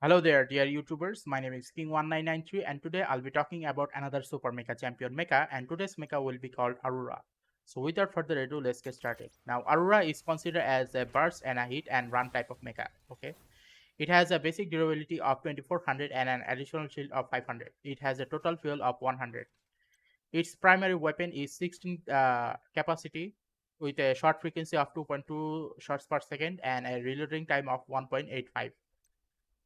Hello there, dear YouTubers. My name is King1993, and today I'll be talking about another Super Mecha champion Mecha, and today's Mecha will be called Aurora. So, without further ado, let's get started. Now, Aurora is considered as a burst and a hit and run type of Mecha. Okay, it has a basic durability of 2400 and an additional shield of 500. It has a total fuel of 100. Its primary weapon is 16 capacity with a shot frequency of 2.2 shots per second and a reloading time of 1.85.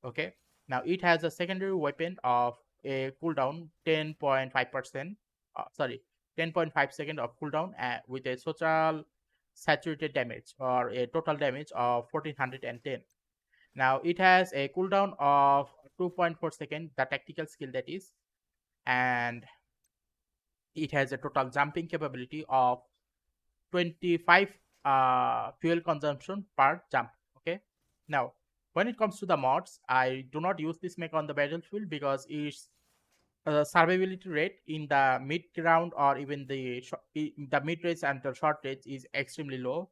Okay, now it has a secondary weapon of a cooldown 10.5%, sorry, 10.5 second of cooldown with a total saturated damage or a total damage of 1410. Now it has a cooldown of 2.4 second, the tactical skill that is, and it has a total jumping capability of 25 fuel consumption per jump. Okay, now when it comes to the mods, I do not use this mecha on the battlefield because its survivability rate in the mid round or even the mid range and the short range is extremely low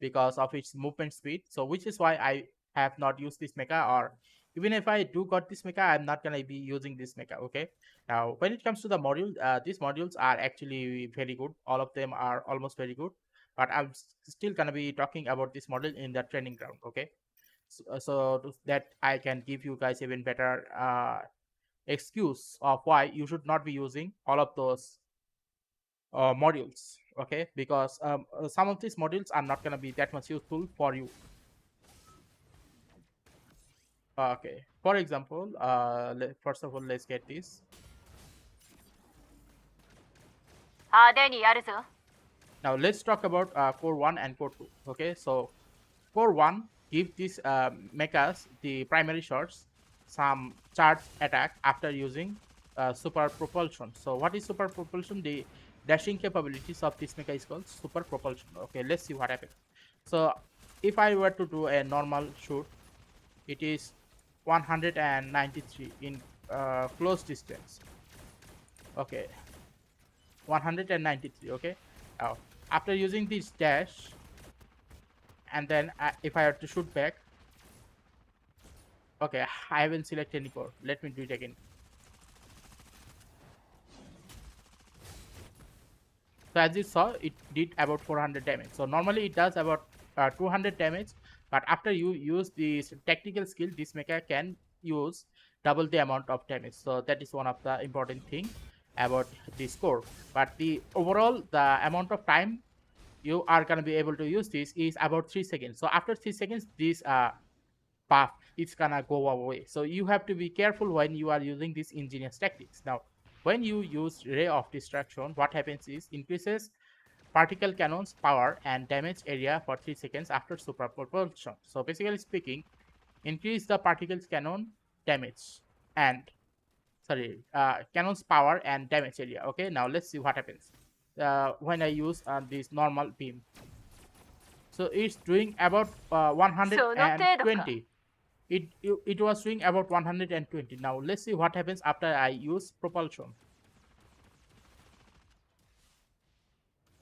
because of its movement speed. So which is why I have not used this mecha, or even if I do got this mecha, I'm not gonna be using this mecha. Okay. Now when it comes to the module, these modules are actually very good. All of them are almost very good. But I'm still gonna be talking about this model in the training ground. Okay. So that I can give you guys even better excuse of why you should not be using all of those modules. Okay, because some of these modules are not going to be that much useful for you. Okay, for example, first of all, let's get this. 派手にやるぞ。 Now let's talk about core 1 and core 2. Okay, so core 1 give these mechas the primary shots some charge attack after using super propulsion. So what is super propulsion? The dashing capabilities of this mecha is called super propulsion. Okay, let's see what happens. So if I were to do a normal shoot, it is 193 in close distance. Okay, 193. Okay, now after using this dash, and then if I have to shoot back, okay, I haven't selected any core. Let me do it again. So as you saw, it did about 400 damage. So normally it does about 200 damage, but after you use this technical skill, this mecha can use double the amount of damage. So that is one of the important thing about this core. But the overall, the amount of time you are gonna be able to use this is about 3 seconds. So after 3 seconds, this buff is gonna go away. So you have to be careful when you are using these ingenious tactics. Now, when you use ray of destruction, what happens is increases particle cannon's power and damage area for 3 seconds after super propulsion. So basically speaking, increase the particles cannon damage and cannon's power and damage area. Okay, now let's see what happens when I use this normal beam. So it's doing about 120. It was doing about 120. Now let's see what happens after I use propulsion.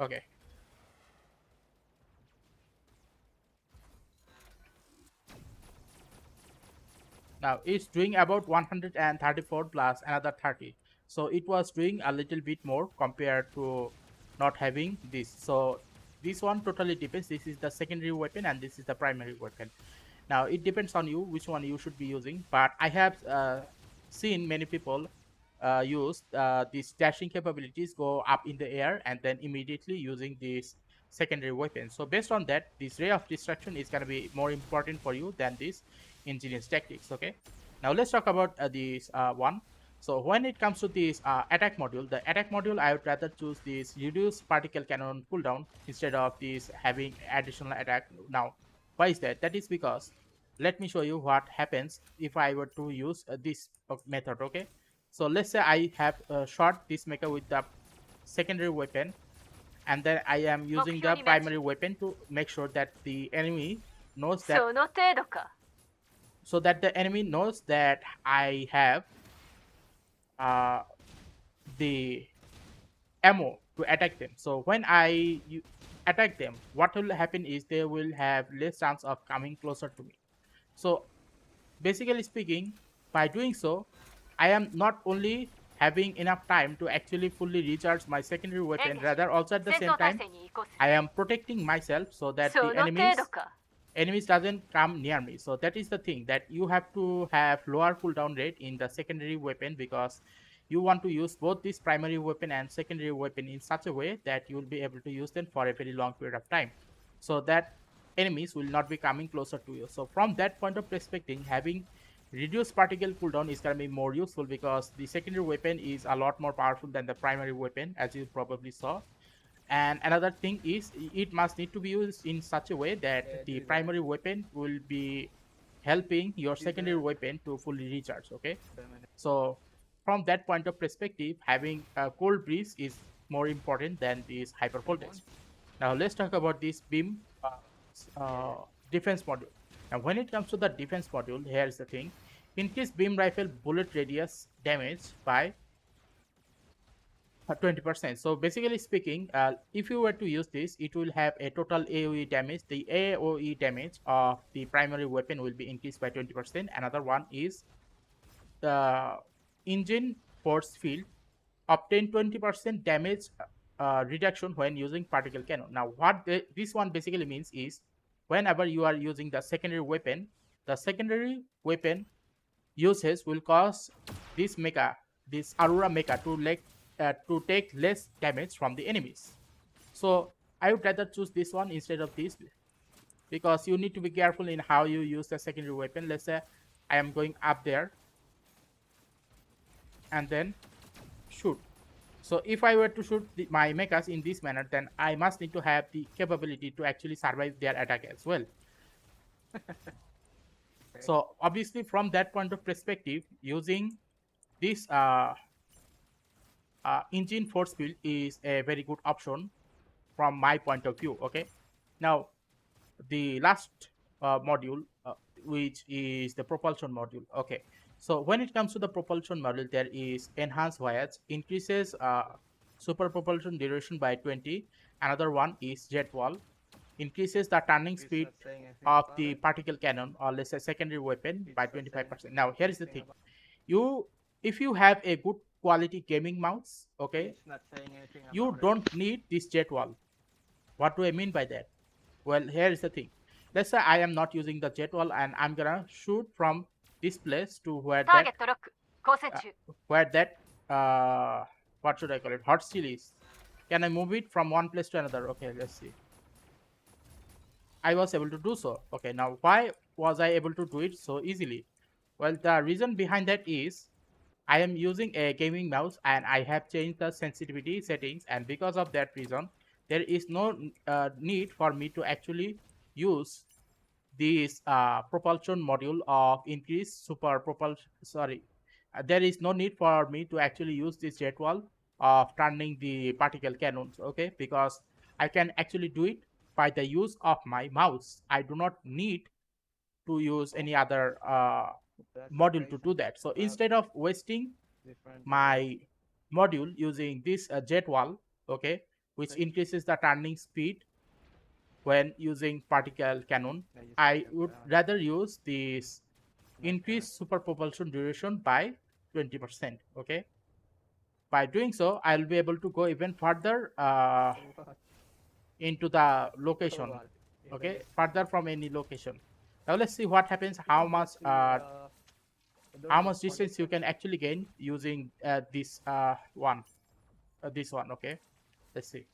Okay. Now it's doing about 134 plus another 30. So it was doing a little bit more compared to not having this. So this one totally depends. This is the secondary weapon and this is the primary weapon. Now it depends on you which one you should be using. But I have seen many people use these dashing capabilities go up in the air and then immediately using this secondary weapon. So based on that, this ray of destruction is going to be more important for you than this ingenious tactics. Okay, now let's talk about this one. So when it comes to this attack module, the attack module, I would rather choose this reduce particle cannon cooldown instead of this having additional attack. Now why is that? That is because let me show you what happens if I were to use this method. Okay, so let's say I have shot this mecha with the secondary weapon, and then I am using the primary weapon to make sure that the enemy knows that, その程度か。 so that the enemy knows that I have uh, the ammo to attack them. So when I attack them, what will happen is they will have less chance of coming closer to me. So basically speaking, by doing so, I am not only having enough time to actually fully recharge my secondary weapon, エンゲージ rather also at the 戦 same 闘態 time 勢に移行する I am protecting myself so that そ the の程度か enemies doesn't come near me. So that is the thing, that you have to have lower cooldown rate in the secondary weapon, because you want to use both this primary weapon and secondary weapon in such a way that you will be able to use them for a very long period of time, so that enemies will not be coming closer to you. So from that point of perspective, having reduced particle cooldown is going to be more useful, because the secondary weapon is a lot more powerful than the primary weapon, as you probably saw. And another thing is, it must need to be used in such a way that the primary weapon will be helping your secondary weapon to fully recharge. Okay, so from that point of perspective, having a cold breeze is more important than this hyper voltage. Now let's talk about this beam defense module. Now when it comes to the defense module, here is the thing: increase beam rifle bullet radius damage by 20%. So basically speaking, if you were to use this, it will have a total AoE damage. The AoE damage of the primary weapon will be increased by 20%. Another one is the engine force field obtain 20% damage reduction when using particle cannon. Now what this one basically means is, whenever you are using the secondary weapon usage will cause this mecha, this Aurora mecha, to take less damage from the enemies. So I would rather choose this one instead of this, because you need to be careful in how you use the secondary weapon. Let's say I am going up there and then shoot. So if I were to shoot my mechas in this manner, then I must need to have the capability to actually survive their attack as well. So obviously from that point of perspective, using this engine force field is a very good option from my point of view. Okay, now the last module, which is the propulsion module. Okay, so when it comes to the propulsion module, there is enhanced voyage, increases super propulsion duration by 20. Another one is jet wall, increases the turning speed of the particle cannon, or let's say secondary weapon, by 25%. Now here is the thing: you if you have a good quality gaming mouse, okay, you don't need this jet wall. What do I mean by that? Well, here is the thing: let's say I am not using the jet wall and I'm gonna shoot from this place to ターゲットロック交戦中 where that what should I call it, hot steel is. Can I move it from one place to another? Okay, let's see. I was able to do so. Okay, now why was I able to do it so easily? Well, the reason behind that is, I am using a gaming mouse and I have changed the sensitivity settings, and because of that reason, there is no need for me to actually use this propulsion module of increased super propulsion. Sorry, there is no need for me to actually use this jet wall of turning the particle cannons. Okay, because I can actually do it by the use of my mouse. I do not need to use any other module to do that. So instead of wasting my module using this jet wall, okay, which increases the turning speed when using particle cannon, I would rather use this increased super propulsion duration by 20%. Okay, by doing so, I'll be able to go even further into the location. Okay, further from any location. Now let's see what happens. How much distance you can actually gain using this one. This one. Okay, let's see.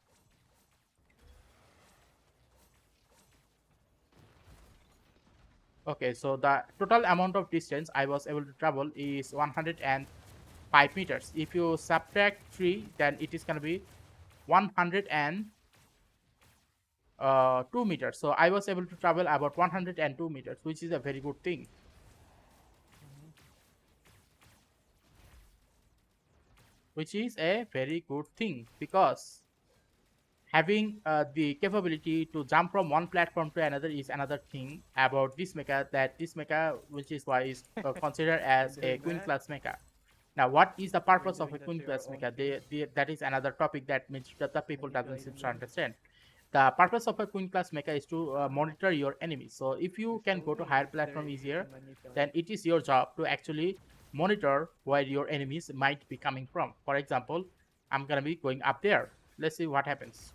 Okay, so the total amount of distance I was able to travel is 105 meters. If you subtract 3, then it is going to be 102 meters. So I was able to travel about 102 meters, which is a very good thing. Which is a very good thing, because having the capability to jump from one platform to another is another thing about this mecha, that this mecha, which is why is considered as a queen class mecha. Now what is the purpose of a queen class mecha? That is another topic that means that the people doesn't seem to understand. the purpose of a queen class mecha is to monitor your enemies. So if you can go to higher platform easier, then it is your job to actually monitor where your enemies might be coming from. For example, I'm gonna be going up there. Let's see what happens.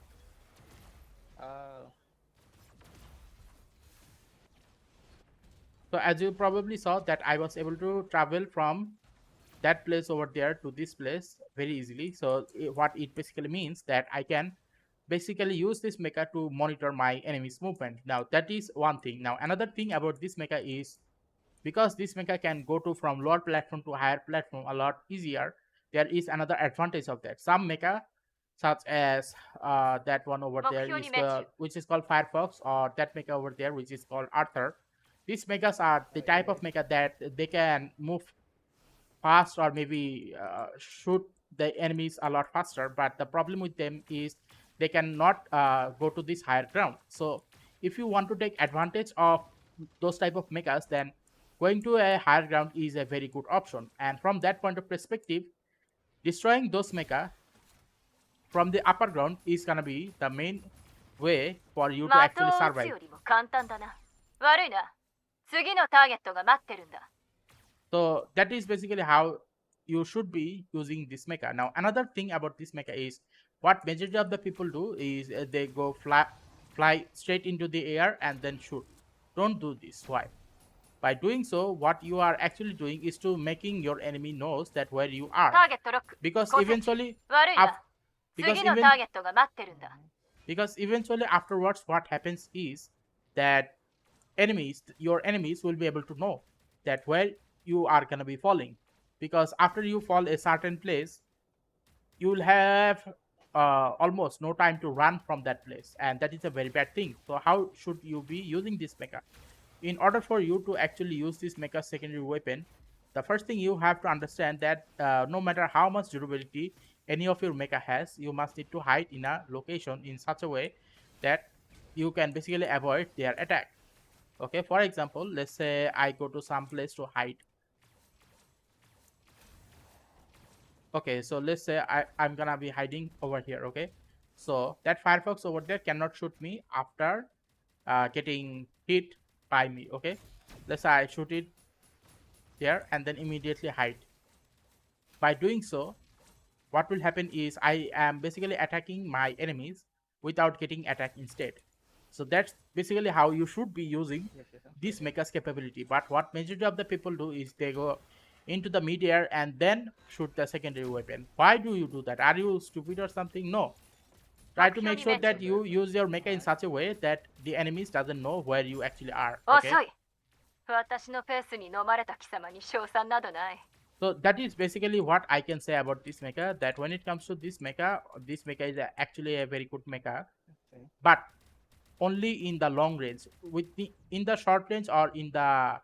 So as you probably saw that I was able to travel from that place over there to this place very easily. So what it basically means that I can basically use this mecha to monitor my enemy's movement. Now that is one thing. Now another thing about this mecha is because this mecha can go to from lower platform to higher platform a lot easier, there is another advantage of that. Some mecha such as that one over there is which is called Firefox, or that mecha over there which is called Arthur. These mechas are the type of mecha that they can move fast or maybe shoot the enemies a lot faster, but the problem with them is they cannot go to this higher ground. So if you want to take advantage of those type of mechas, then going to a higher ground is a very good option. And from that point of perspective, destroying those mecha from the upper ground is gonna be the main way for you to actually survive. So that is basically how you should be using this mecha. Now another thing about this mecha is what majority of the people do is they go fly straight into the air and then shoot. Don't do this. Why? By doing so, what you are actually doing is to making your enemy knows that where you are, because eventually because even because eventually afterwards what happens is that your enemies will be able to know that where you are going to be falling, because after you fall a certain place you will have almost no time to run from that place, and that is a very bad thing. So how should you be using this mecha? In order for you to actually use this mecha secondary weapon, the first thing you have to understand that no matter how much durability any of your mecha has, you must need to hide in a location in such a way that you can basically avoid their attack. Okay, for example, let's say I go to some place to hide. Okay, so let's say I'm gonna be hiding over here. Okay, so that Firefox over there cannot shoot me after getting hit by me. Okay, let's say I shoot it there and then immediately hide. By doing so, what will happen is I am basically attacking my enemies without getting attacked instead. So that's basically how you should be using this mecha's capability. But what majority of the people do is they go into the mid-air and then shoot the secondary weapon. Why do you do that? Are you stupid or something? No. Try to make sure that you use your mecha in such a way that the enemies doesn't know where you actually are. Okay? So that is basically what I can say about this mecha, that when it comes to this mecha is actually a very good mecha. But only in the long range. In the short range or in the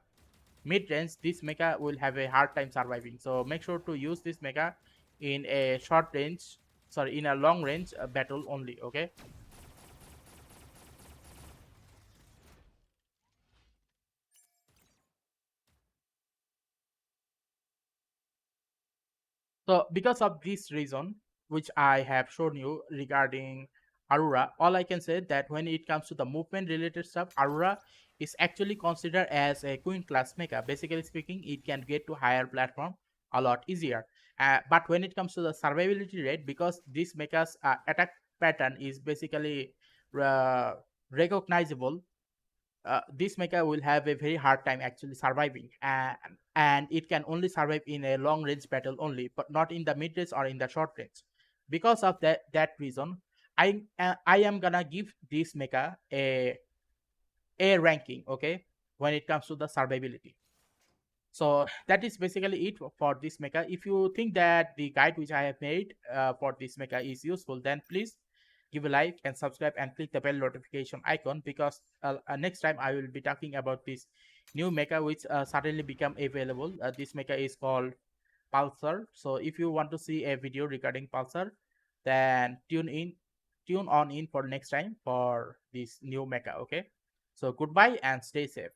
mid range, this mecha will have a hard time surviving. So make sure to use this mecha in a in a long range battle only. Okay. So because of this reason, which I have shown you regarding Aurora, all I can say that when it comes to the movement related stuff, Aurora is actually considered as a queen class mecha. Basically speaking, it can get to higher platform a lot easier. But when it comes to the survivability rate, because this mecha's attack pattern is basically uh, recognizable, this mecha will have a very hard time actually surviving, and it can only survive in a long range battle only, but not in the mid range or in the short range. Because of that reason, I am gonna give this mecha a ranking. Okay, when it comes to the survivability. So that is basically it for this mecha. If you think that the guide which I have made for this mecha is useful, then please give a like and subscribe and click the bell notification icon, because next time I will be talking about this new mecha which suddenly become available. This mecha is called Pulsar. So if you want to see a video regarding Pulsar, then tune on in for next time for this new mecha. Okay, so goodbye and stay safe.